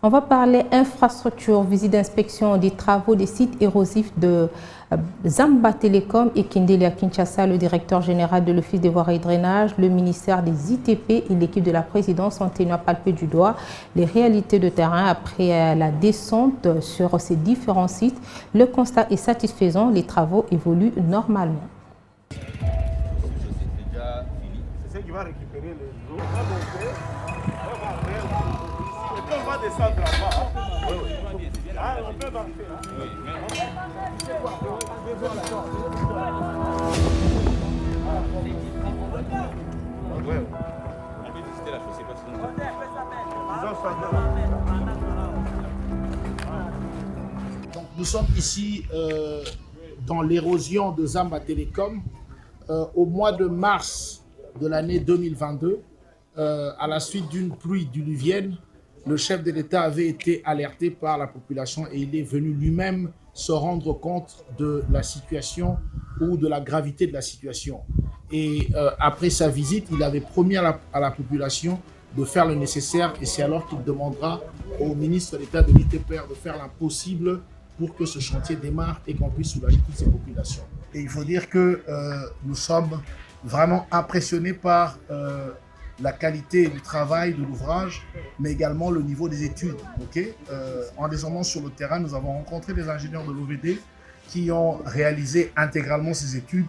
On va parler infrastructure, visite d'inspection des travaux des sites érosifs de Zamba Telecom et Kindele à Kinshasa. Le directeur général de l'Office des voiries et drainage, le ministère des ITP et l'équipe de la présidence ont tenu à palper du doigt les réalités de terrain après la descente sur ces différents sites. Le constat est satisfaisant, les travaux évoluent normalement. C'est ce qui va récupérer les eaux. On va descendre là-bas. On peut marcher. Donc, nous sommes ici dans l'érosion de Zamba Telecom au mois de mars de l'année 2022, à la suite d'une pluie diluvienne. Le chef de l'État avait été alerté par la population et il est venu lui-même se rendre compte de la situation ou de la gravité de la situation. Et après sa visite, il avait promis à la population de faire le nécessaire et c'est alors qu'il demandera au ministre de l'État de l'ITPR de faire l'impossible pour que ce chantier démarre et qu'on puisse soulager toutes ces populations. Et il faut dire que nous sommes vraiment impressionnés par la qualité du travail, de l'ouvrage, mais également le niveau des études. En descendant sur le terrain, nous avons rencontré des ingénieurs de l'OVD qui ont réalisé intégralement ces études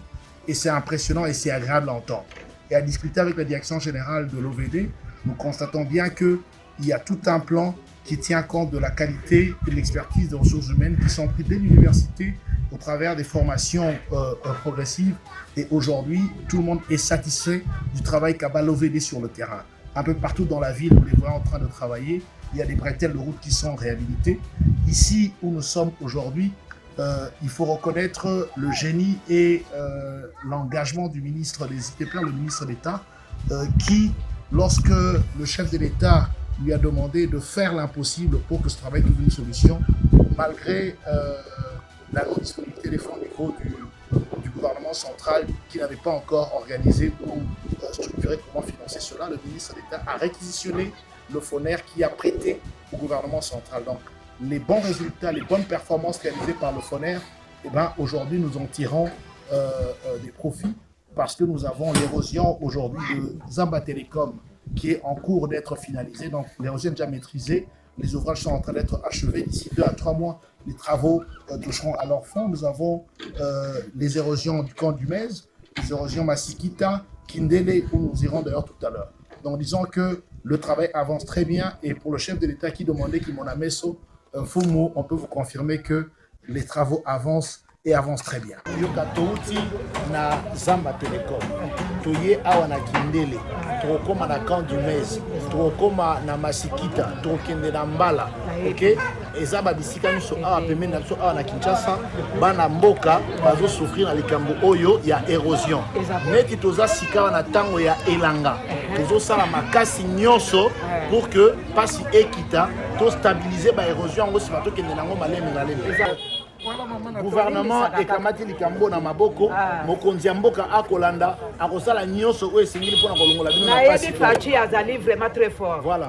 et c'est impressionnant et c'est agréable à entendre. Et à discuter avec la direction générale de l'OVD, nous constatons bien qu'il y a tout un plan qui tient compte de la qualité et de l'expertise des ressources humaines qui sont prises dès l'université au travers des formations progressives. Et aujourd'hui, tout le monde est satisfait du travail qu'a l'OVD sur le terrain. Un peu partout dans la ville, on les voit en train de travailler. Il y a des bretelles de route qui sont réhabilitées. Ici où nous sommes aujourd'hui, il faut reconnaître le génie et l'engagement du ministre des ITPR, le ministre d'État, qui, lorsque le chef de l'État lui a demandé de faire l'impossible pour que ce travail trouve une solution, malgré la non-disponibilité des fonds au niveau du gouvernement central qui n'avait pas encore organisé ou structuré comment financer cela, le ministre d'État a réquisitionné le FONER qui a prêté au gouvernement central. Donc, les bons résultats, les bonnes performances réalisées par le FONER, eh ben, aujourd'hui, nous en tirons des profits parce que nous avons l'érosion aujourd'hui de Zamba Telecom qui est en cours d'être finalisée. Donc, l'érosion est déjà maîtrisée. Les ouvrages sont en train d'être achevés. D'ici 2 à 3 mois, les travaux toucheront à leur fond. Nous avons les érosions du camp du Mez, les érosions Masikita, Kindele, où nous irons d'ailleurs tout à l'heure. Donc, disons que le travail avance très bien. Et pour le chef de l'État qui demandait qu'il m'en a messo un faux mot, on peut vous confirmer que les travaux avancent et avancent très bien. Yoka touti na Zamba Telecom, toye awa na Kindele, tokoma na camp du Mez, tokoma na Masikita, tokende na Mbala, ok? Eza ba bisika nyonso awa pembeni na biso awa na Kinshasa, bana mboka bazo souffrir na likambo oyo ya érosion. Neti toza sika na tango ya elanga, tozo sala makasi nyonso pour que pasi ekita to stabiliser ba érosion ngo siba tokende nango malemi na lemi. Gouvernement ekamati likambo na maboko mokonzi ya mboka akolanda akosala nyonso oyo esengeli mpona kolongola bino na pasi. Fachi azali vraiment très fort. Voilà.